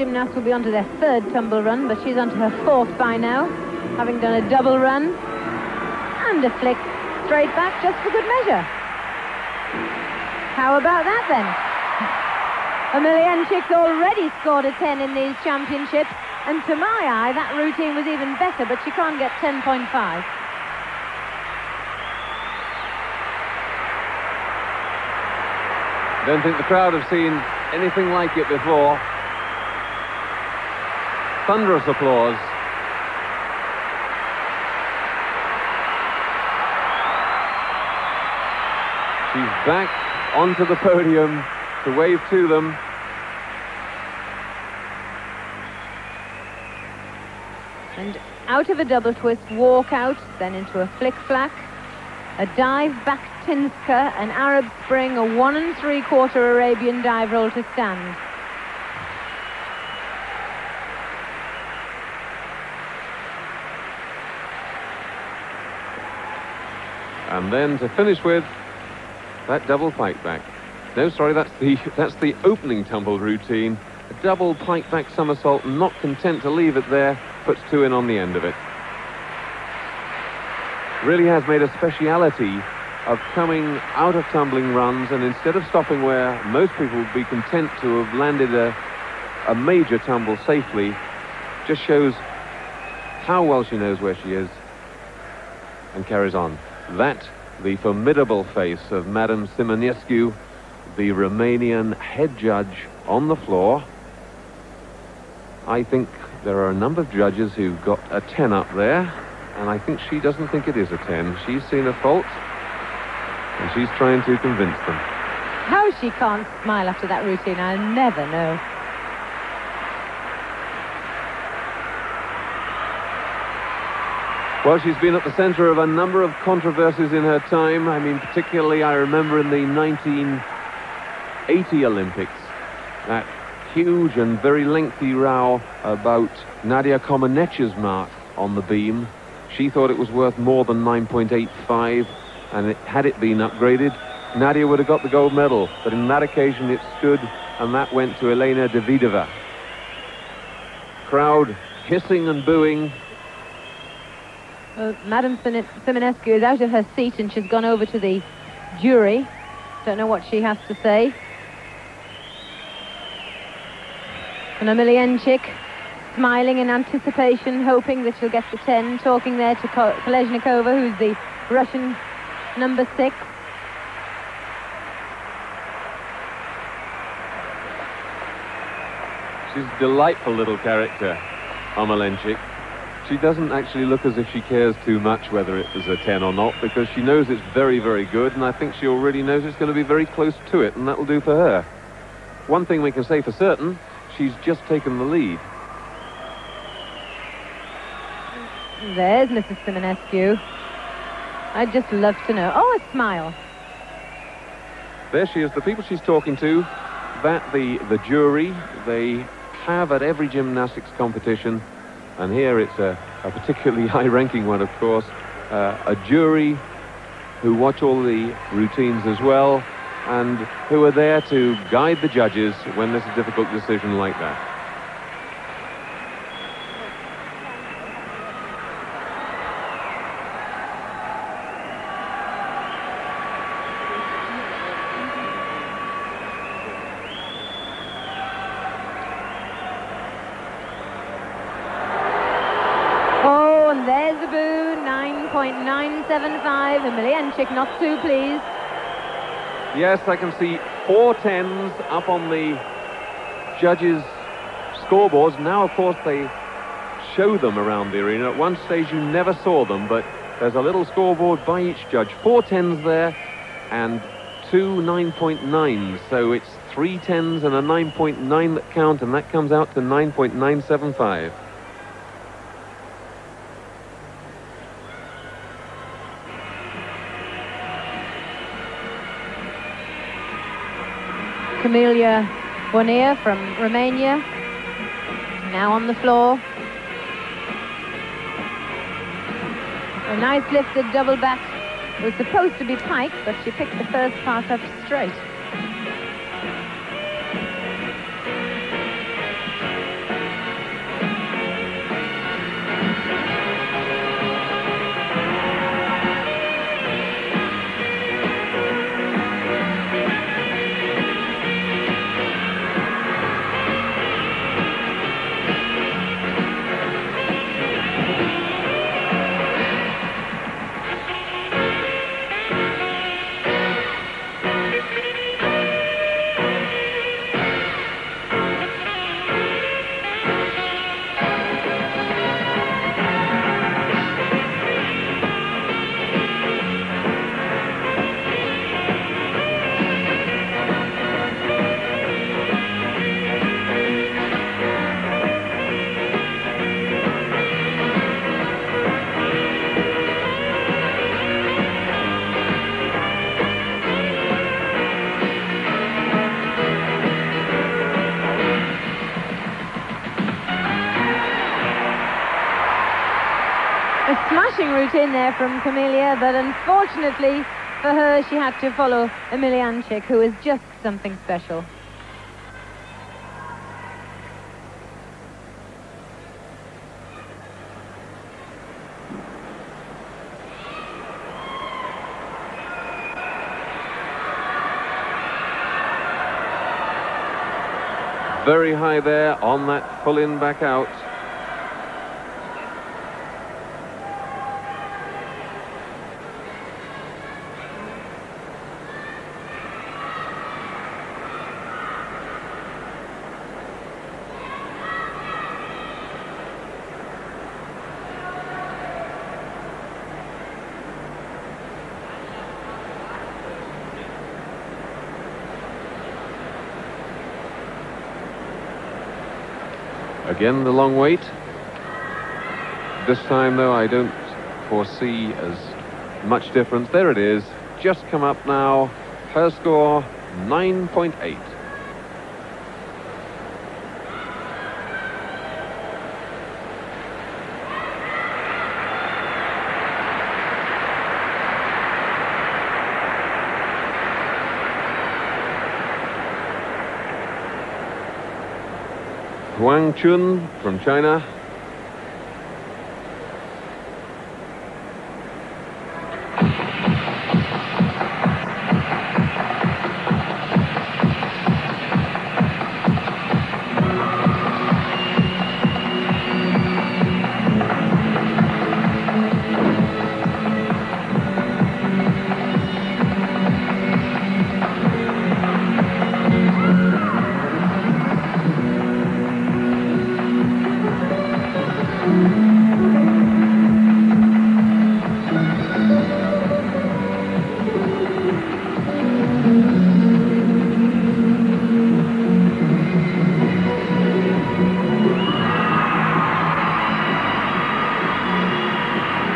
gymnasts will be onto their third tumble run, but she's onto her fourth by now, having done a double run and a flick straight back just for good measure. How about that then? Emelianchik's already scored a 10 in these championships, and to my eye that routine was even better, but she can't get 10.5. I don't think the crowd have seen anything like it before. Thunderous applause. She's back onto the podium to wave to them. And out of a double twist, walk out, then into a flick-flack, a dive back Tinska, an Arab spring, a 1 3/4 Arabian dive roll to stand. And then to finish with that double pike back. No, sorry, that's the opening tumble routine. A double pike back somersault, not content to leave it there, puts 2 in on the end of it. Really has made a speciality of coming out of tumbling runs, and instead of stopping where most people would be content to have landed a major tumble safely, just shows how well she knows where she is and carries on. That, the formidable face of Madame Simonescu, the Romanian head judge on the floor. I think there are a number of judges who got a 10 up there, and I think she doesn't think it is a 10. She's seen a fault, and she's trying to convince them. How she can't smile after that routine, I'll never know. Well, she's been at the center of a number of controversies in her time. I mean, particularly I remember in the 1980 Olympics, that huge and very lengthy row about Nadia Comaneci's mark on the beam. She thought it was worth more than 9.85, and had it been upgraded, Nadia would have got the gold medal. But in that occasion it stood, and that went to Elena Davidova. Crowd hissing and booing. Well, Madame Simonescu is out of her seat, and she's gone over to the jury. Don't know what she has to say. And Emelianchik smiling in anticipation, hoping that she'll get the 10, talking there to Kolesnikova, who's the Russian number 6. She's a delightful little character, Emelianchik. She doesn't actually look as if she cares too much whether it was a 10 or not, because she knows it's very, very good, and I think she already knows it's going to be very close to it, and that'll do for her. One thing we can say for certain, she's just taken the lead. There's Mrs. Simonescu. I'd just love to know. Oh, a smile. There she is, the people she's talking to, that the jury, they have at every gymnastics competition, and here it's a particularly high-ranking one, of course, a jury who watch all the routines as well, and who are there to guide the judges when there's a difficult decision like that. There's the boo, 9.975. Emelianchik not too pleased. Yes, I can see 4 10s up on the judges' scoreboards. Now, of course, they show them around the arena. At one stage, you never saw them, but there's a little scoreboard by each judge. 4 10s there and 2 9.9s. So it's 3 10s and a 9.9 that count, and that comes out to 9.975. Camelia Bonea from Romania, now on the floor. A nice lifted double back. It was supposed to be pike, but she picked the first part up straight. A smashing routine there from Camelia, but unfortunately for her, she had to follow Emelianchik, who is just something special. Very high there on that full in back out. Again, the long wait. This time, though, I don't foresee as much difference. There it is. Just come up now. Her score, 9.8. Huang Chun from China.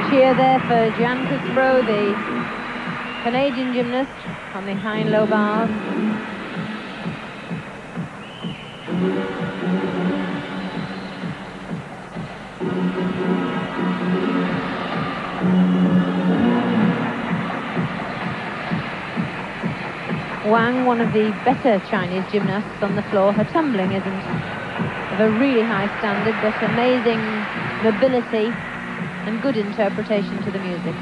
Cheer there for Jan Kuspro, the Canadian gymnast, on the high and low bars. Wang, one of the better Chinese gymnasts on the floor. Her tumbling isn't of a really high standard, but amazing mobility and good interpretation to the music.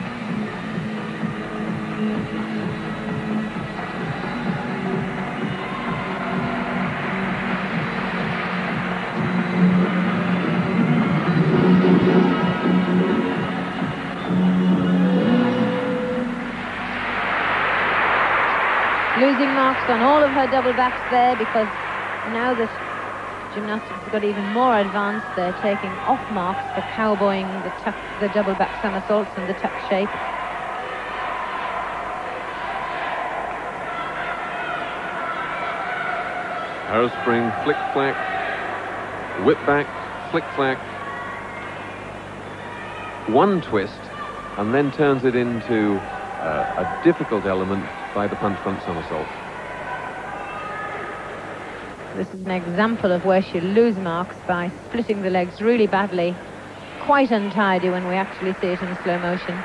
Losing marks on all of her double backs there, because now that gymnastics have got even more advanced, they're taking off marks for cowboying the double back somersaults and the tuck shape. Arrow spring, flick flack, whip back, flick flack, one twist, and then turns it into a difficult element by the punch front somersault. This is an example of where she'll lose marks by splitting the legs really badly. Quite untidy when we actually see it in slow motion.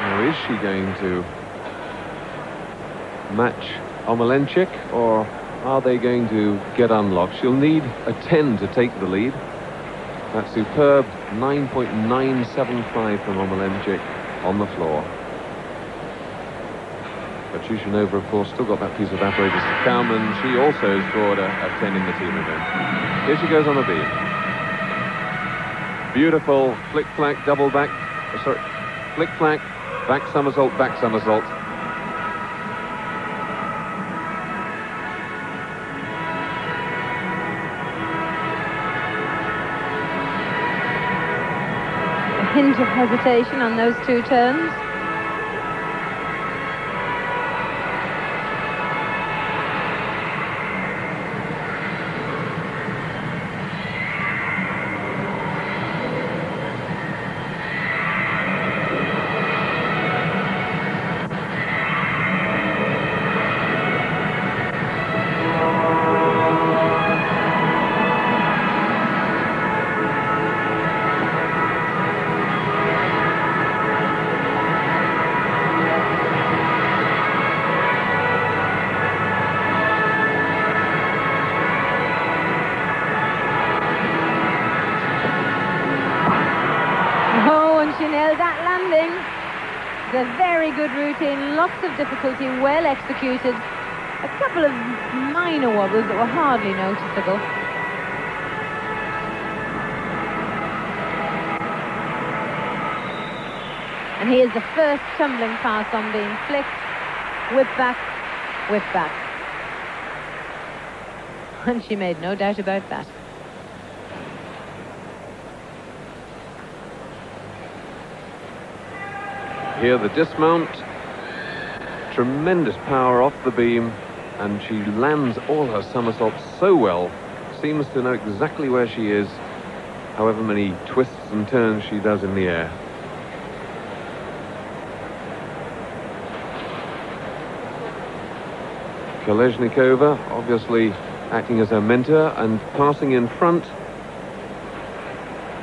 Now, is she going to match Omalenchik, or are they going to get unlocked? She'll need a 10 to take the lead. That superb 9.975 from Omalenchik on the floor. But Shushanova, of course, still got that piece of apparatus to come, and she also scored a 10 in the team event. Here she goes on the beam. Beautiful flick-flack, double back, flick-flack, back somersault, back somersault. Hint of hesitation on those two turns. she nailed that landing. It's a very good routine, lots of difficulty, well executed. A couple of minor wobbles that were hardly noticeable. And here's the first tumbling pass on being flicked. Whip back, whip back. And she made no doubt about that. Here the dismount, tremendous power off the beam, and she lands all her somersaults so well, seems to know exactly where she is, however many twists and turns she does in the air. Kolesnikova obviously acting as her mentor and passing in front.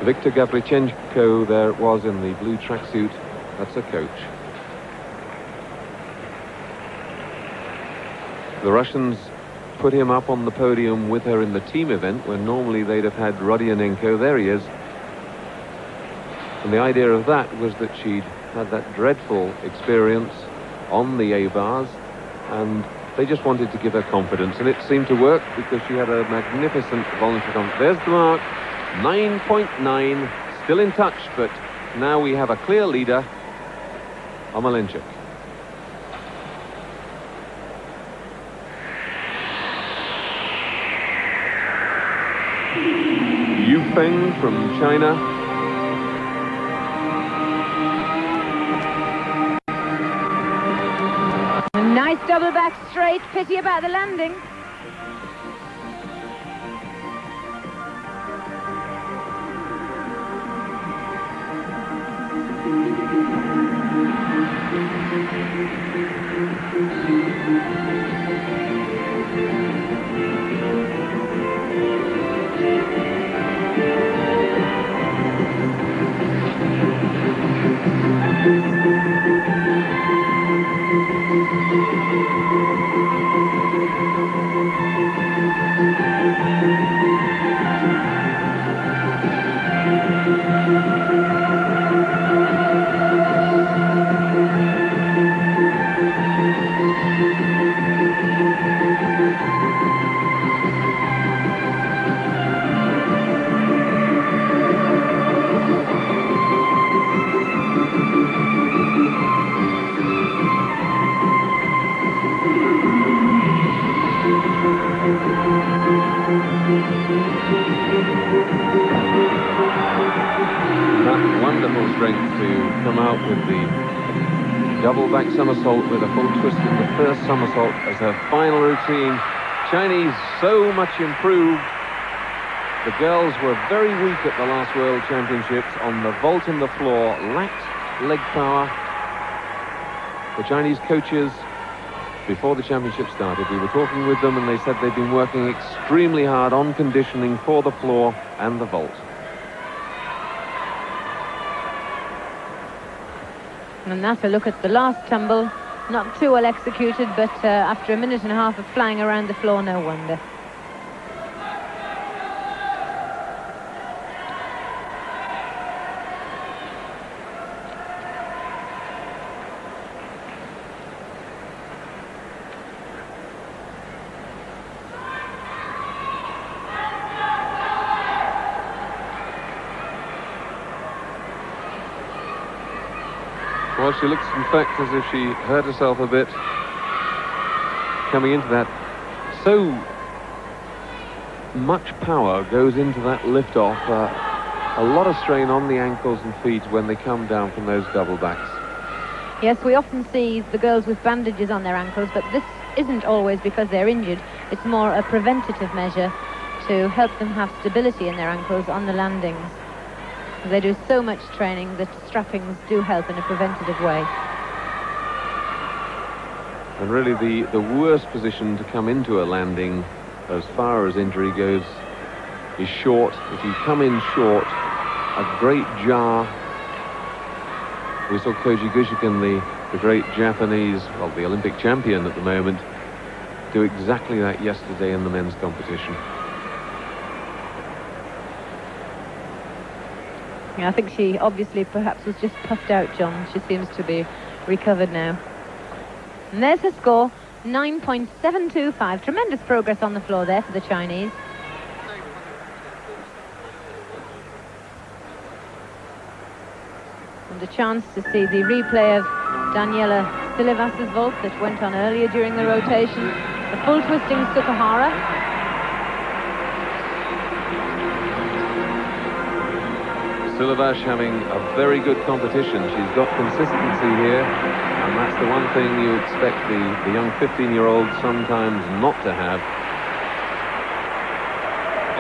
Viktor Gavrichenko, there it was in the blue tracksuit. That's her coach. The Russians put him up on the podium with her in the team event when normally they'd have had Rodionenko. There he is. And the idea of that was that she'd had that dreadful experience on the A-bars, and they just wanted to give her confidence, and it seemed to work because she had a magnificent voluntary confidence. There's the mark, 9.9, still in touch, but now we have a clear leader, Omalenchuk. Yu Feng from China. Nice double back straight, pity about the landing. That wonderful strength to come out with the double back somersault with a full twist in the first somersault as her final routine. Chinese so much improved. The girls were very weak at the last World Championships on the vault and the floor, lacked leg power. The Chinese coaches, before the championship started, we were talking with them and they said they'd been working extremely hard on conditioning for the floor and the vault. And that's a look at the last tumble. Not too well executed, but after a minute and a half of flying around the floor, no wonder. Well, she looks, in fact, as if she hurt herself a bit coming into that. So much power goes into that lift-off. A lot of strain on the ankles and feet when they come down from those double backs. Yes, we often see the girls with bandages on their ankles, but this isn't always because they're injured. It's more a preventative measure to help them have stability in their ankles on the landings. They do so much training that strappings do help in a preventative way. And really the worst position to come into a landing as far as injury goes is short. If you come in short, a great jar. We saw Koji Gushikan, the great Japanese, well, the Olympic champion at the moment, do exactly that yesterday in the men's competition. Yeah, I think she obviously perhaps was just puffed out, John. She seems to be recovered now. And there's her score, 9.725. Tremendous progress on the floor there for the Chinese. And a chance to see the replay of Daniela Silivas's vault that went on earlier during the rotation. The full twisting Sukahara. Silivas having a very good competition. She's got consistency here, and that's the one thing you expect the young 15-year-old sometimes not to have.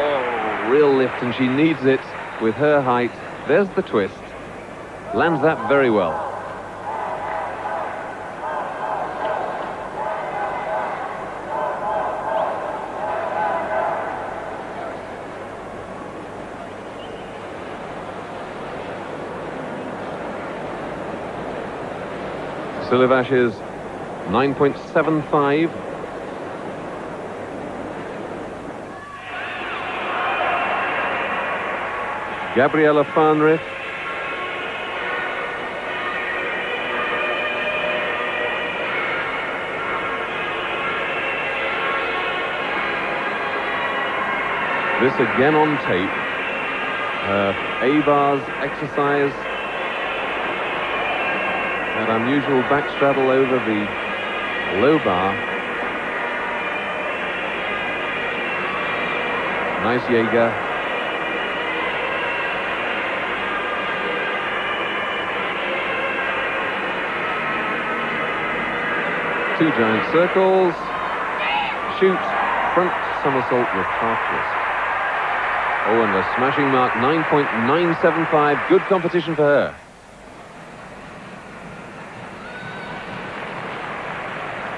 Oh, real lift, and she needs it with her height. There's the twist. Lands that very well. Silivas is 9.75. Gabriela Farnrith. This again on tape. A-bars exercise. That unusual back straddle over the low bar. Nice Jaeger. Two giant circles. Shoot. Front somersault with half twist. Oh, and a smashing mark, 9.975. Good competition for her.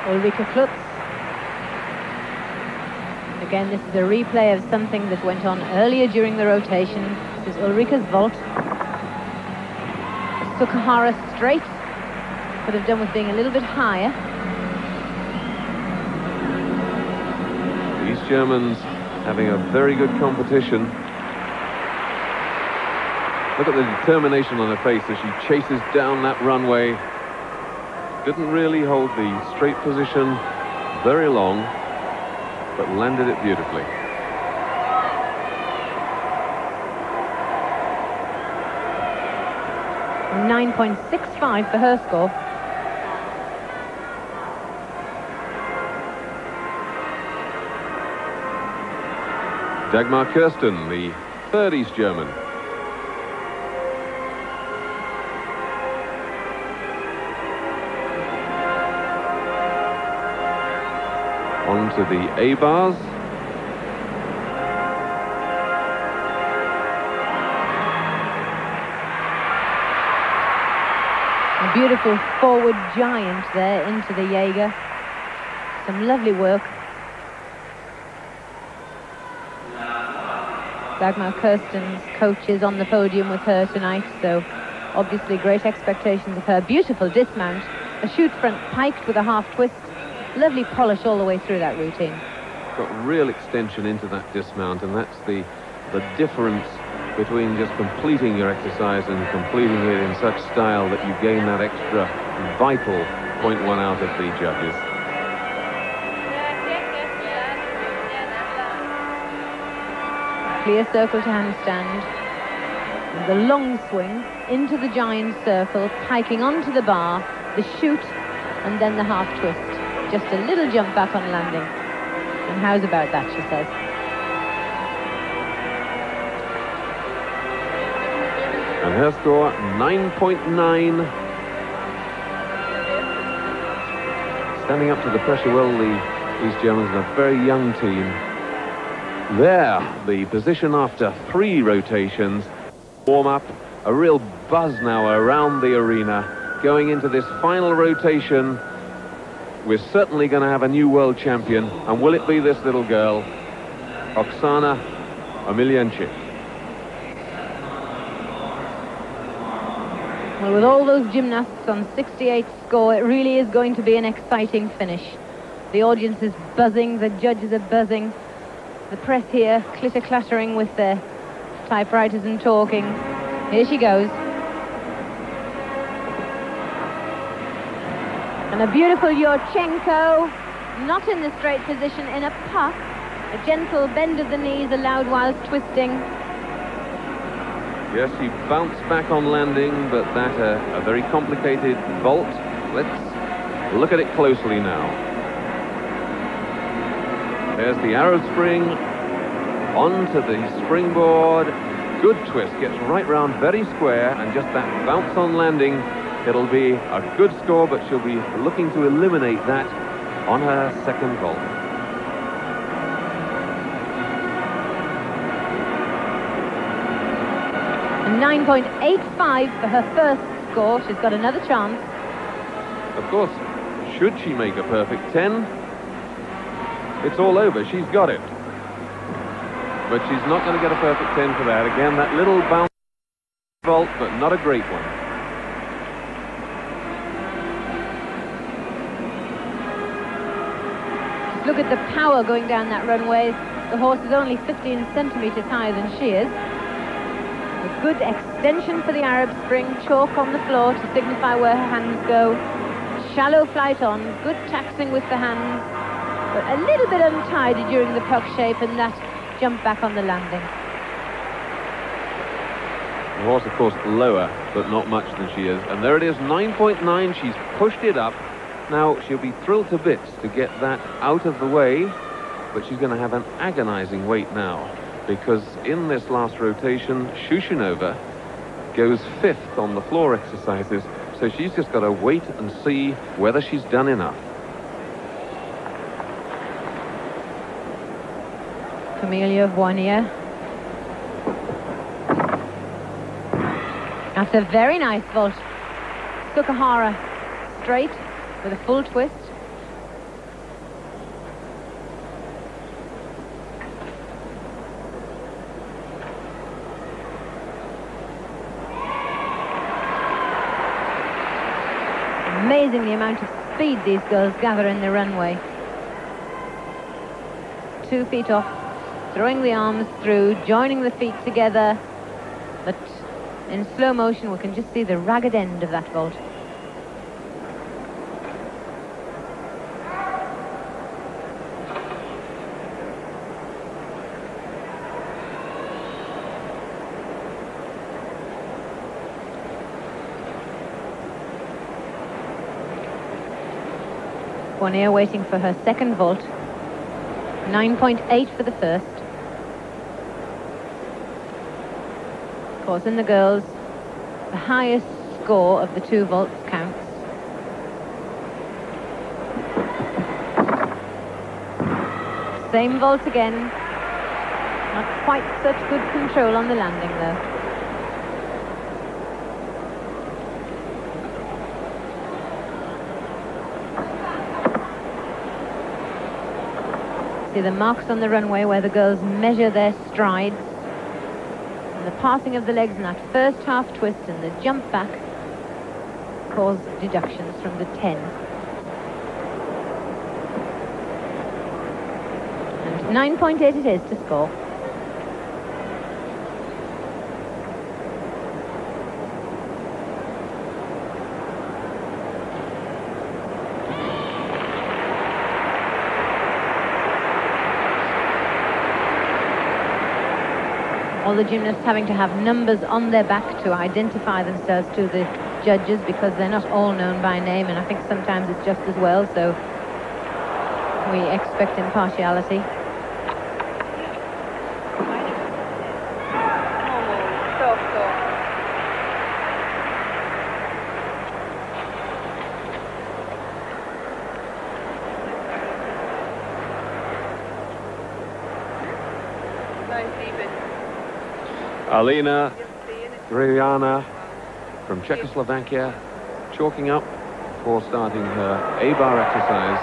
Ulrike Klutz. Again, this is a replay of something that went on earlier during the rotation. This is Ulrike's vault. Sukahara straight. Could have done with being a little bit higher. These Germans having a very good competition. Look at the determination on her face as she chases down that runway. Didn't really hold the straight position very long, but landed it beautifully. And 9.65 for her score. Dagmar Kirsten, the third East German. On to the A-bars. A beautiful forward giant there into the Jaeger. Some lovely work. Dagmar Kirsten's coach is on the podium with her tonight, so obviously great expectations of her. Beautiful dismount. A shoot front piked with a half twist. Lovely polish all the way through that routine. Got real extension into that dismount, and that's the difference between just completing your exercise and completing it in such style that you gain that extra vital 0.1 out of the judges. Clear circle to handstand. And the long swing into the giant circle, piking onto the bar, the shoot, and then the half twist. Just a little jump back on landing. And how's about that, she says. And her score, 9.9. Standing up to the pressure well, these Germans are a very young team. There, the position after 3 rotations. Warm up, a real buzz now around the arena. Going into this final rotation, we're certainly going to have a new world champion. And will it be this little girl, Oksana Omelianchik? Well, with all those gymnasts on 68 score, it really is going to be an exciting finish. The audience is buzzing, the judges are buzzing. The press here, clitter-clattering with their typewriters and talking. Here she goes. And a beautiful Yurchenko, not in the straight position, in a puck. A gentle bend of the knees allowed whilst twisting. Yes, she bounced back on landing, but that a very complicated vault. Let's look at it closely now. There's the Arab spring onto the springboard. Good twist, gets right round, very square, and just that bounce on landing. It'll be a good score, but she'll be looking to eliminate that on her second vault. 9.85 for her first score. She's got another chance. Of course, should she make a perfect 10, it's all over. She's got it. But she's not going to get a perfect 10 for that. Again, that little bounce vault, but not a great one. Just look at the power going down that runway. The horse is only 15 centimetres higher than she is. A good extension for the Arab spring, chalk on the floor to signify where her hands go. Shallow flight on, good taxing with the hands, but a little bit untidy during the puck shape and that jump back on the landing. The horse, of course, lower, but not much than she is. And there it is, 9.9. She's pushed it up. Now, she'll be thrilled to bits to get that out of the way, but she's going to have an agonizing wait now, because in this last rotation, Shushinova goes 5th on the floor exercises, so she's just got to wait and see whether she's done enough. Camelia Voinier. That's a very nice vault. Sukahara straight with a full twist. Amazing the amount of speed these girls gather in the runway. 2 feet off, throwing the arms through, joining the feet together, but in slow motion we can just see the ragged end of that vault. Voinier waiting for her second vault. 9.8 for the first. Of course, in the girls, the highest score of the 2 vaults counts. Same vault again. Not quite such good control on the landing, though. See the marks on the runway where the girls measure their strides. And the passing of the legs in that first half twist and the jump back cause deductions from the 10. And 9.8 it is to score. All the gymnasts having to have numbers on their back to identify themselves to the judges, because they're not all known by name, and I think sometimes it's just as well, so we expect impartiality. Alina Grejana from Czechoslovakia, chalking up for starting her A-bar exercise.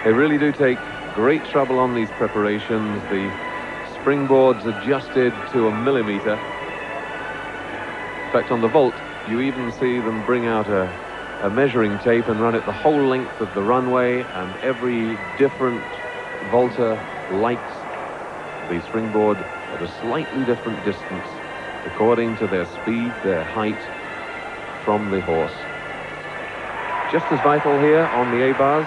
They really do take great trouble on these preparations. The springboard's adjusted to a millimeter. In fact, on the vault, you even see them bring out a measuring tape and run it the whole length of the runway, and every different vaulter likes the springboard at a slightly different distance according to their speed, their height from the horse. Just as vital here on the A-bars.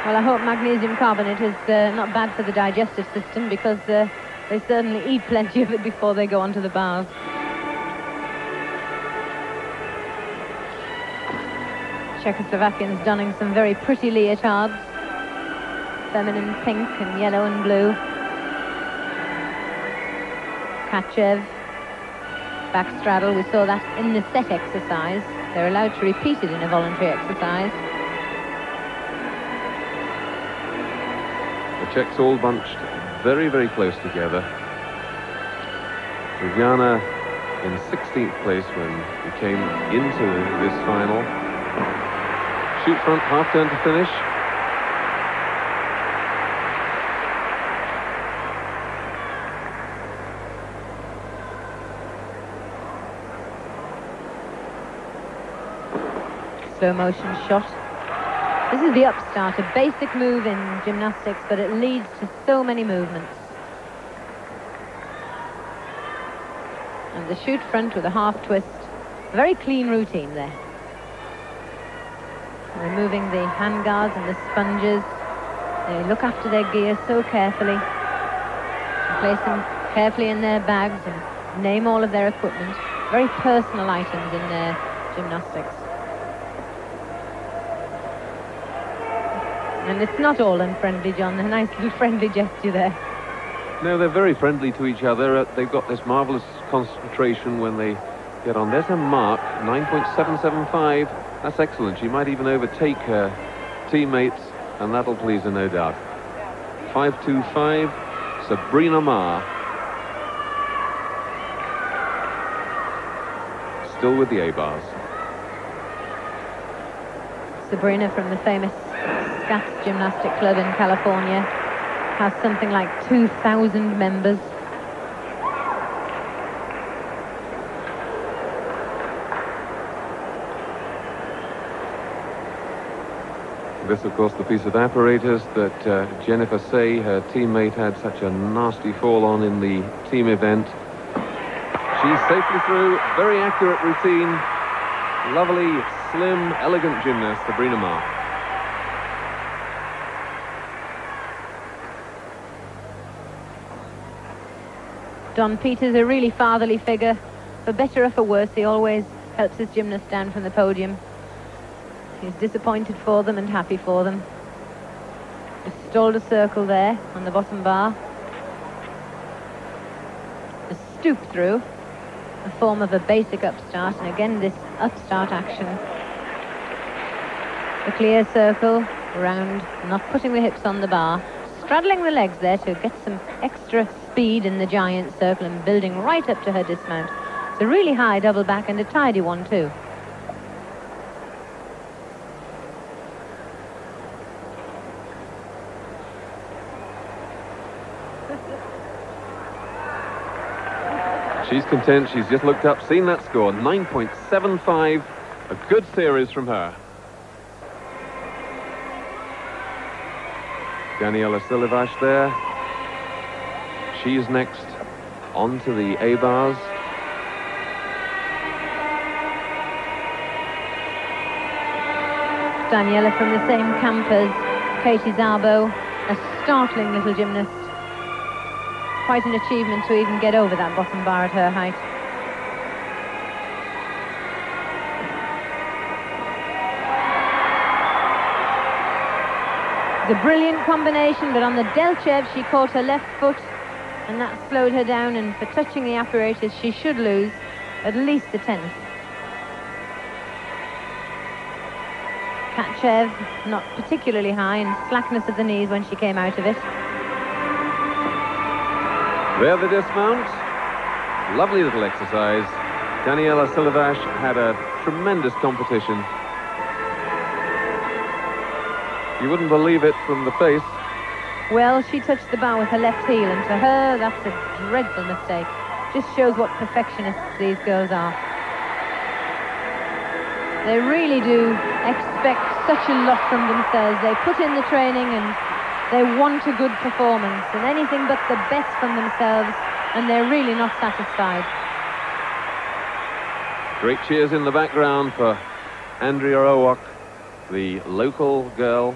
Well, I hope magnesium carbonate is not bad for the digestive system, because they certainly eat plenty of it before they go onto the bars. Czechoslovakians donning some very pretty leotards, feminine pink and yellow and blue. Kachev, back straddle, we saw that in the set exercise. They're allowed to repeat it in a voluntary exercise. The Czechs all bunched very, very close together. Ljubljana in 16th place when he came into this final. Shoot front, half turn to finish. Slow motion shot. This is the upstart, a basic move in gymnastics, but it leads to so many movements. And the shoot front with a half twist. A very clean routine there. Removing the handguards and the sponges. They look after their gear so carefully. And place them carefully in their bags and name all of their equipment. Very personal items in their gymnastics. And it's not all unfriendly, John. A nice little friendly gesture there. No, they're very friendly to each other. They've got this marvellous concentration when they get on. There's a mark, 9.775. That's excellent. She might even overtake her teammates, and that'll please her, no doubt. 5.25, Sabrina Ma. Still with the A-bars. Sabrina from the famous Scats Gymnastic Club in California has something like 2,000 members. This, of course, the piece of apparatus that Jennifer Say, her teammate, had such a nasty fall on in the team event. She's safely through, very accurate routine. Lovely, slim, elegant gymnast, Sabrina Ma. Don Peters, a really fatherly figure. For better or for worse, he always helps his gymnasts down from the podium. He's disappointed for them and happy for them. Just stalled a circle there on the bottom bar. A stoop through, a form of a basic upstart, and again this upstart action. The clear circle around, not putting the hips on the bar, straddling the legs there to get some extra speed in the giant circle and building right up to her dismount. It's a really high double back and a tidy one too. She's content. She's just looked up, seen that score, 9.75. A good series from her. Daniela Silivash there. She's next onto the A-bars. Daniela from the same camp as Katie Szabo, a startling little gymnast. Quite an achievement to even get over that bottom bar at her height. It's a brilliant combination, but on the Delchev she caught her left foot and that slowed her down, and for touching the apparatus she should lose at least a tenth. Kachev not particularly high, and slackness of the knees when she came out of it. There the dismount. Lovely little exercise. Daniela Silivash had a tremendous competition. You wouldn't believe it from the face. Well, she touched the bar with her left heel, and to her, that's a dreadful mistake. This shows what perfectionists these girls are. They really do expect such a lot from themselves. They put in the training and they want a good performance and anything but the best from themselves, and they're really not satisfied. Great cheers in the background for Andrea Owok, the local girl.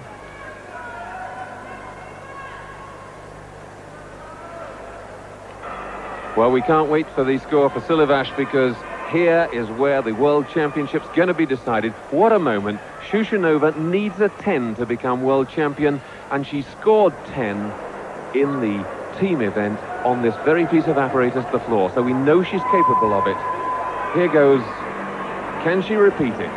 Well, we can't wait for the score for Silivash, because here is where the World Championship's going to be decided. What a moment. Shushanova needs a 10 to become world champion, and she scored 10 in the team event on this very piece of apparatus, the floor. So we know she's capable of it. Here goes. Can she repeat it?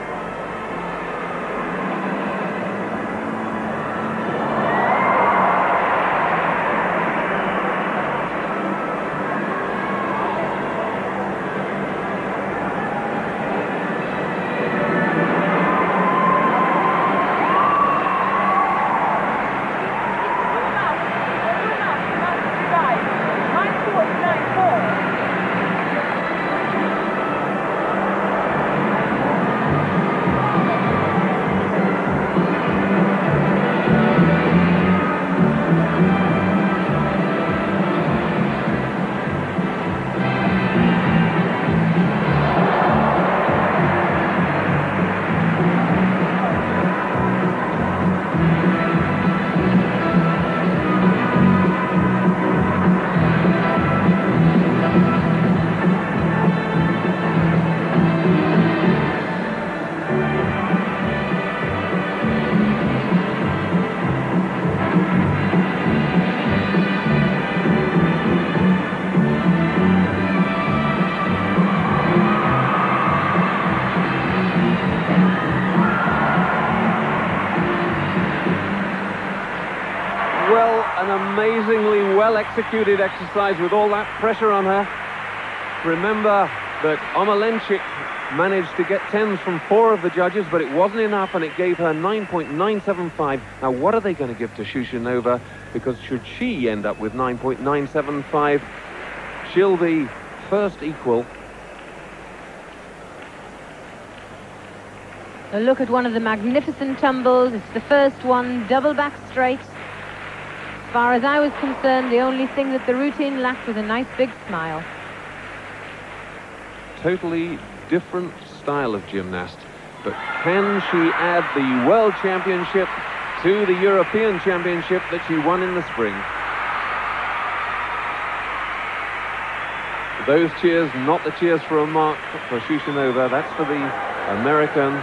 An amazingly well-executed exercise with all that pressure on her. Remember that Omalenchik managed to get 10s from 4 of the judges, but it wasn't enough, and it gave her 9.975. Now, what are they going to give to Shushanova? Because should she end up with 9.975, she'll be first equal. A look at one of the magnificent tumbles. It's the first one, double back straight. As far as I was concerned, the only thing that the routine lacked was a nice big smile. Totally different style of gymnast, but can she add the World Championship to the European Championship that she won in the spring? Those cheers, not the cheers for a mark for Shushanova, that's for the American.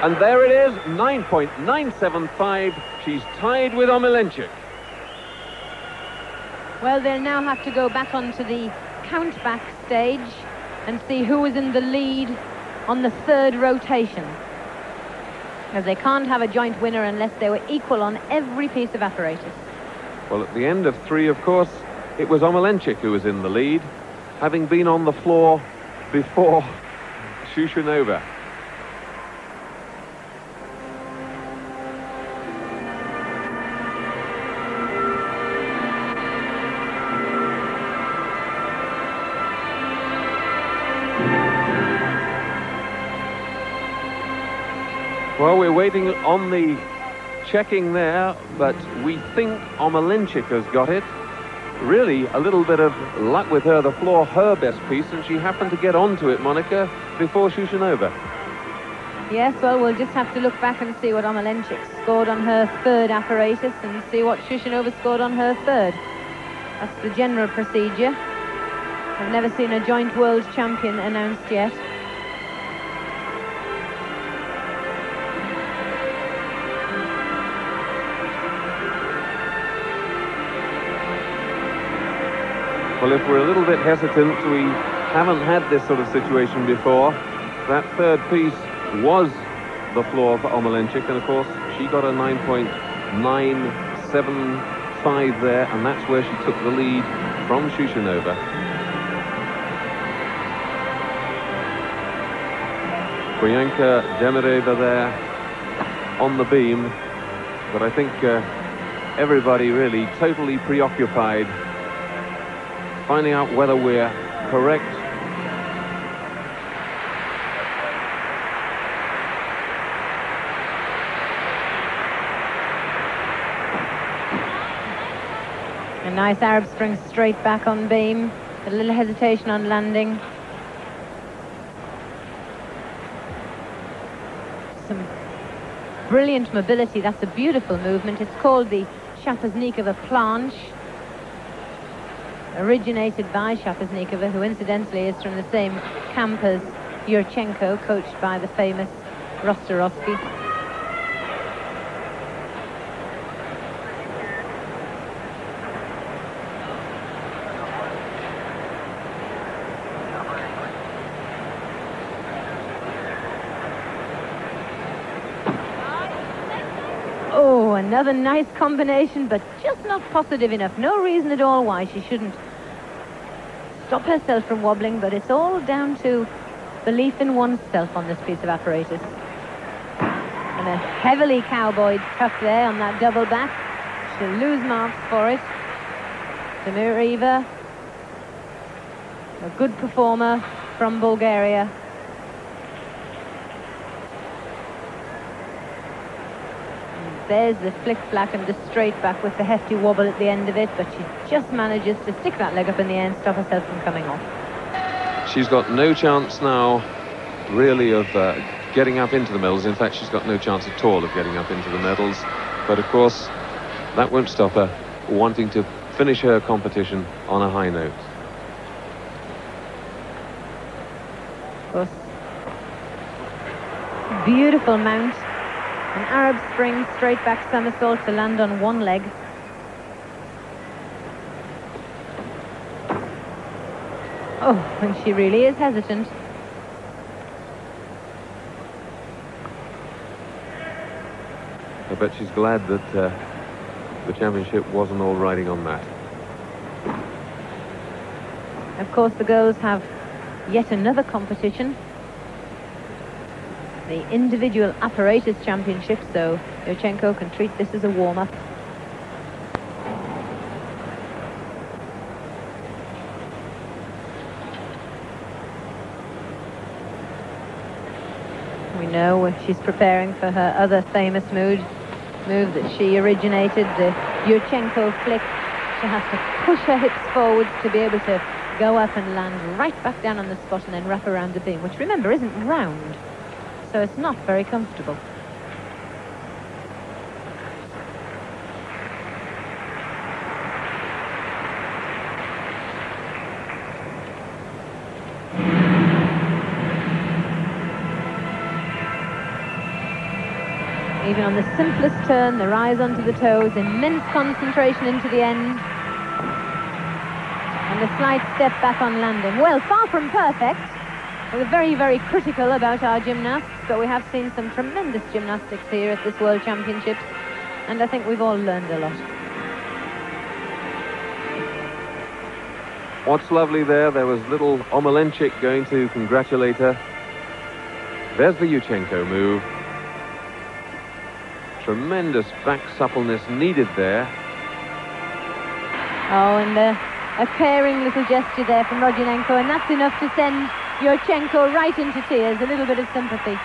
And there it is, 9.975. She's tied with Omalenchik. Well, they'll now have to go back onto the count-back stage and see who was in the lead on the third rotation, as they can't have a joint winner unless they were equal on every piece of apparatus. Well, at the end of 3, of course, it was Omalenchik who was in the lead, having been on the floor before Shushanova. Well, we're waiting on the checking there, but we think Omalenchik has got it. Really, a little bit of luck with her, the floor, her best piece, and she happened to get onto it, Monica, before Shushanova. Yes, well, we'll just have to look back and see what Omalenchik scored on her third apparatus and see what Shushanova scored on her third. That's the general procedure. I've never seen a joint world champion announced yet. Well, if we're a little bit hesitant, we haven't had this sort of situation before. That third piece was the floor for Omalenchik, and of course she got a 9.975 there, and that's where she took the lead from Shushanova. Priyanka Demireva there on the beam, but I think everybody really totally preoccupied finding out whether we're correct. A nice Arab spring straight back on beam. A little hesitation on landing. Some brilliant mobility. That's a beautiful movement. It's called the Shaposhnikova planche. Originated by Shaposhnikova, who incidentally is from the same camp as Yurchenko, coached by the famous Rostorovsky. Oh, another nice combination, but just not positive enough. No reason at all why she shouldn't stop herself from wobbling, but it's all down to belief in oneself on this piece of apparatus. And a heavily cowboyed tuck there on that double back. She'll lose marks for it. Demireva, a good performer from Bulgaria. There's the flick-flack and the straight back with the hefty wobble at the end of it, but she just manages to stick that leg up in the air and stop herself from coming off. She's got no chance now, really, of getting up into the medals. In fact, she's got no chance at all of getting up into the medals. But, of course, that won't stop her wanting to finish her competition on a high note. Of course, beautiful mount. An Arab spring straight back somersault to land on one leg. Oh, and she really is hesitant. I bet she's glad that the championship wasn't all riding on that. Of course, the girls have yet another competition. The individual apparatus championship, so Yurchenko can treat this as a warm-up. We know she's preparing for her other famous move that she originated, the Yurchenko flick. She has to push her hips forwards to be able to go up and land right back down on the spot and then wrap around the beam, which, remember, isn't round. So it's not very comfortable. Even on the simplest turn, the rise onto the toes, immense concentration into the end. And a slight step back on landing. Well, far from perfect. We're very, very critical about our gymnasts, but we have seen some tremendous gymnastics here at this World Championships, and I think we've all learned a lot. What's lovely there was little Omalenchik going to congratulate her. There's the Yurchenko move. Tremendous back suppleness needed there. Oh, and a caring little gesture there from Rodionenko, and that's enough to send Yurchenko right into tears. A little bit of sympathy.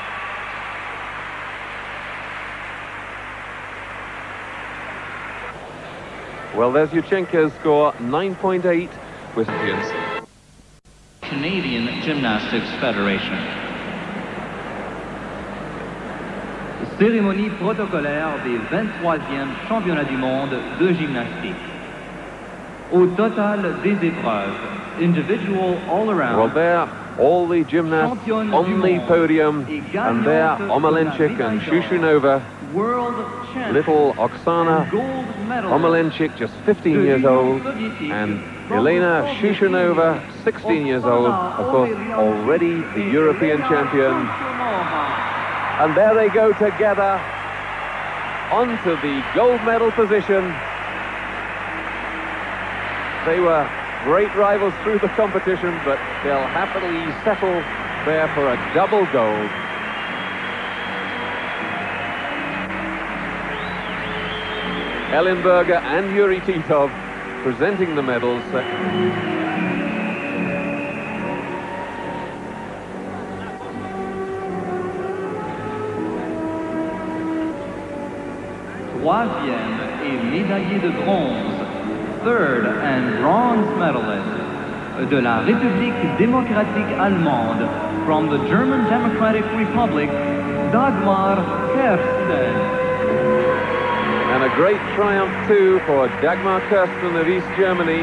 Well, there's Yurchenko's score, 9.8 with Canadian Gymnastics Federation. Cérémonie protocolaire des 23e championnats du monde de gymnastique. Au total des épreuves, individual all-around. Well, there, all the gymnasts on the podium, and there, Omalenchik and Shushunova. Little Oksana Omalenchik, just 15 years old, and Elena Shushunova, 16 years old, of course, already the European champion. And there they go together onto the gold medal position. They were great rivals through the competition, but they'll happily settle there for a double gold. Ellenberger and Yuri Titov presenting the medals. troisième et médaillé de bronze, third and bronze medalist de la République démocratique allemande from the German Democratic Republic, Dagmar Kersten. And a great triumph too for Dagmar Kersten of East Germany.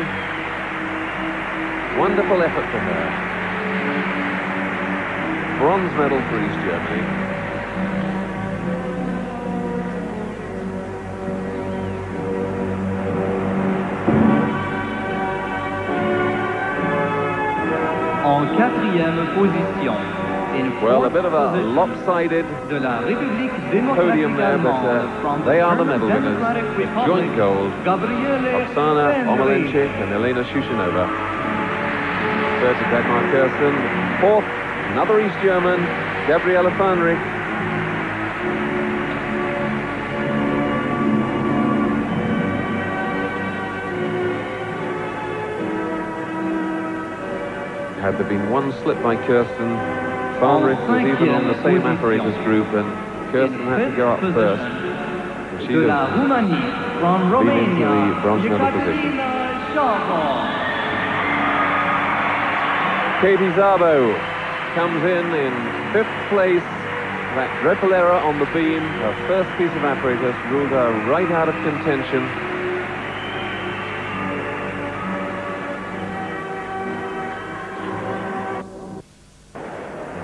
Wonderful effort for her. Bronze medal for East Germany. En quatrième position. Well, a bit of a lopsided de la République podium démocratique there, allemande from but they are the German medal winners. Democratic The Republic, joint gold, Gabriele Oksana Fenry. Omalenchik and Elena Shushanova. Third to Dagmar Kersten. Fourth, another East German, Gabriele Fenry. Had there been one slip by Kirsten, Fenry was even on the same apparatus group, and Kirsten had to go up first. And she De la had Roumanie from been into Romania, the bronze medal position. Katie Szabo comes in 5th place. That dreadful error on the beam, her first piece of apparatus, ruled her right out of contention.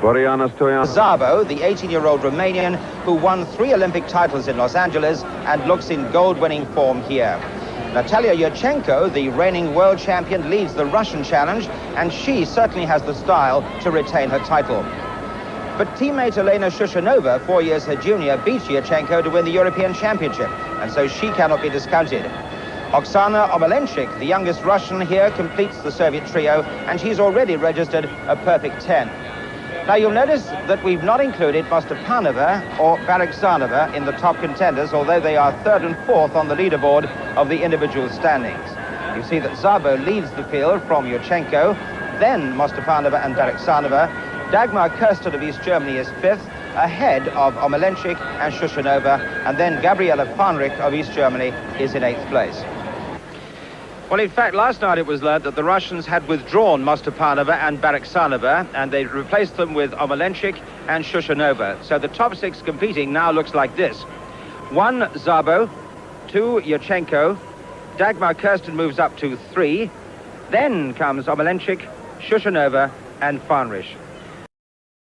Boriana Stoyan. Szabo, the 18-year-old Romanian who won 3 Olympic titles in Los Angeles and looks in gold-winning form here. Natalia Yurchenko, the reigning world champion, leads the Russian challenge, and she certainly has the style to retain her title. But teammate Elena Shushanova, 4 years her junior, beat Yurchenko to win the European Championship, and so she cannot be discounted. Oksana Omalenchik, the youngest Russian here, completes the Soviet trio, and she's already registered a perfect 10. Now, you'll notice that we've not included Mostapanova or Bariksanova in the top contenders, although they are 3rd and 4th on the leaderboard of the individual standings. You see that Szabo leads the field from Yurchenko, then Mostapanova and Bariksanova. Dagmar Kersten of East Germany is 5th, ahead of Omalenchik and Shushanova, and then Gabriele Fenry of East Germany is in 8th place. Well, in fact, last night it was learned that the Russians had withdrawn Mostapanova and Bariksanova, and they replaced them with Omalenchik and Shushanova. So the top 6 competing now looks like this. 1, Szabo, 2, Yurchenko, Dagmar Kersten moves up to 3, then comes Omalenchik, Shushanova and Fenry.